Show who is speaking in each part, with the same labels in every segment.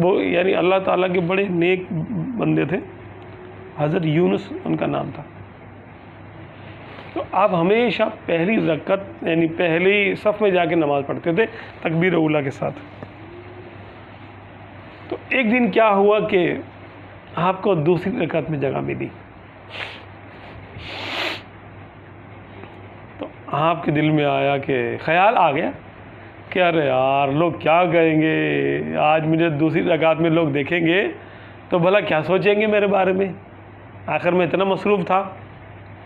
Speaker 1: वो यानी अल्लाह ताला के बड़े नेक बंदे थे, हज़रत यूनुस उनका नाम था। तो आप हमेशा पहली रकत यानी पहली सफ़ में जाके नमाज़ पढ़ते थे तकबीर उला के साथ। तो एक दिन क्या हुआ कि आपको दूसरी रकत में जगह मिली, तो आपके दिल में आया कि ख़याल आ गया कि अरे यार लोग क्या कहेंगे, आज मुझे दूसरी रकात में लोग देखेंगे तो भला क्या सोचेंगे मेरे बारे में। आखिर मैं इतना मसरूफ़ था,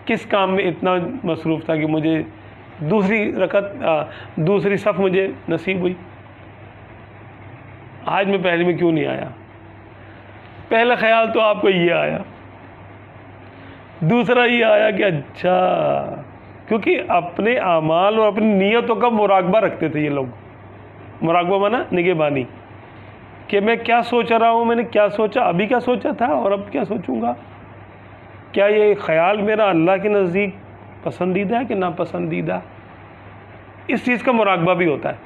Speaker 1: किस काम में इतना मसरूफ़ था कि मुझे दूसरी सफ़ मुझे नसीब हुई, आज मैं पहले में क्यों नहीं आया। पहला ख्याल तो आपको ये आया, दूसरा ये आया कि अच्छा, क्योंकि अपने आमाल और अपनी नीयतों का मुराकबा रखते थे ये लोग। मुराकबा माना निगहबानी, कि मैं क्या सोच रहा हूँ, मैंने क्या सोचा, अभी क्या सोचा था और अब क्या सोचूंगा, क्या ये ख्याल मेरा अल्लाह के नज़दीक पसंदीदा है कि नापसंदीदा। इस चीज़ का मुराकबा भी होता है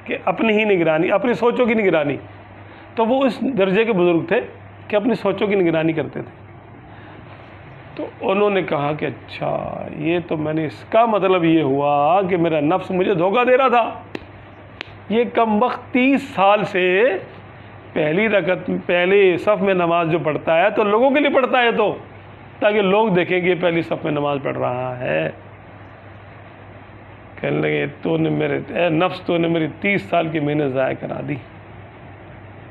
Speaker 1: कि अपनी ही निगरानी, अपनी सोचों की निगरानी। तो वो इस दर्जे के बुज़ुर्ग थे कि अपनी सोचों की निगरानी करते थे। तो उन्होंने कहा कि अच्छा, ये तो मैंने, इसका मतलब ये हुआ कि मेरा नफ्स मुझे धोखा दे रहा था। ये कमबख्त 30 साल से पहली रकत पहले सफ़ में नमाज जो पढ़ता है तो लोगों के लिए पढ़ता है, तो ताकि लोग देखेंगे पहली सफ़ में नमाज पढ़ रहा है। कहने लगे तूने मेरे नफ्स, तूने मेरी 30 साल की मेहनत ज़ाया करा दी।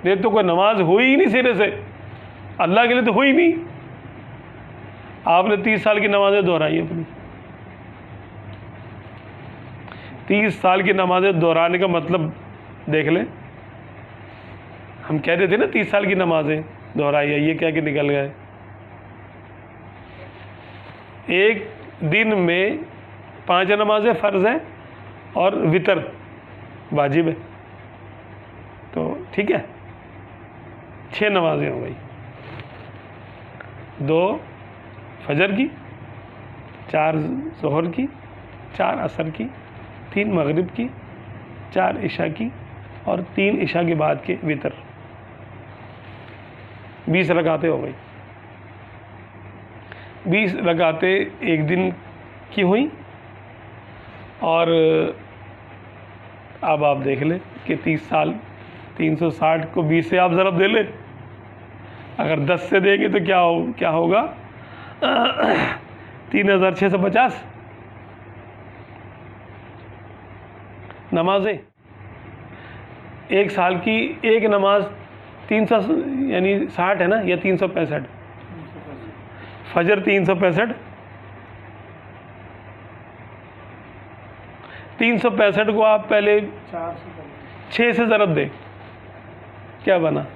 Speaker 1: ये तो कोई नमाज हुई ही नहीं सिरे से, अल्लाह के लिए तो हुई नहीं। आपने 30 साल की नमाज़ें दोहराई अपनी। 30 साल की नमाज़ें दोहराने का मतलब देख लें। हम कहते थे ना 30 साल की नमाज़ें दोहराई है, ये क्या कि निकल गए। एक दिन में 5 नमाज़ें फ़र्ज़ हैं और वितर वाजिब है, तो ठीक है 6 नमाज़ें हो गई। 2 फजर की, 4 ज़ोहर की, 4 असर की, 3 मगरिब की, 4 इशा की और 3 इशा के बाद के वितर। 20 रकातें हो गई। 20 रकातें एक दिन की हुई। और अब आप देख लें कि 30 साल 360 को 20 से आप ज़रब दे लें। अगर 10 से देंगे तो क्या होगा 3650 नमाजें। एक साल की एक नमाज 300 यानी 60 है ना, या 365। फजर 365, 365 को आप पहले 6 से ज़रब दें, क्या बना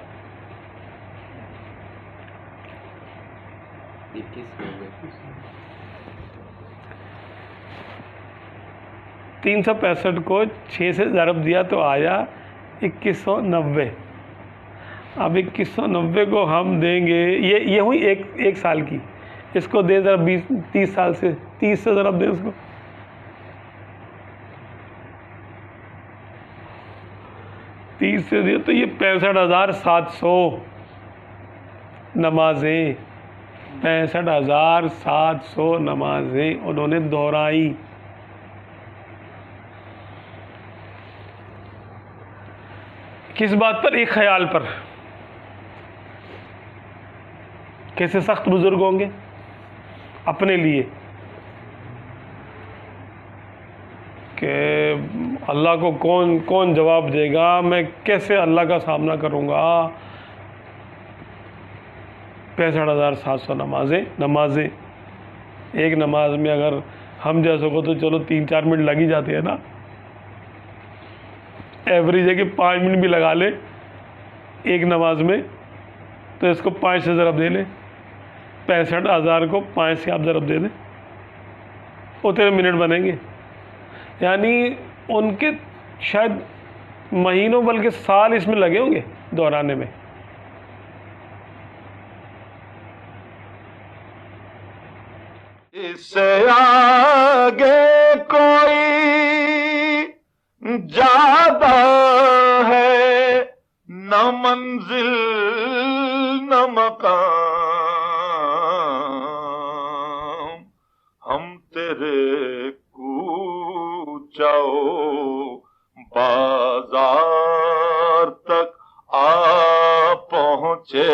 Speaker 1: 365 को 6 से ज़रब दिया तो आया 2190। अब 2190 को हम देंगे, ये हुई एक साल की। इसको दे ज़रा 30 साल से, 30 से ज़रब दें उसको, तीस से दिए तो ये 65,700 नमाजें, 65,700 नमाजें उन्होंने दोहराई। किस बात पर? एक ख्याल पर। कैसे सख्त बुजुर्ग होंगे अपने लिए कि अल्लाह को कौन जवाब देगा, मैं कैसे अल्लाह का सामना करूँगा। 65,700 नमाजें। एक नमाज में अगर हम जैसों को तो चलो 3-4 मिनट लग ही जाते हैं ना, एवरेज है कि 5 मिनट भी लगा ले एक नमाज में, तो इसको 5 से ज़रब दे लें। 65,000 को 5 से आप ज़रब दे दें, उतने मिनट बनेंगे। यानी उनके शायद महीनों बल्कि साल इसमें लगे होंगे दोहराने में।
Speaker 2: इससे आगे कोई ज्यादा है न मंजिल न मकाम, हम तेरे कूचाओ बाजार तक आ पहुंचे।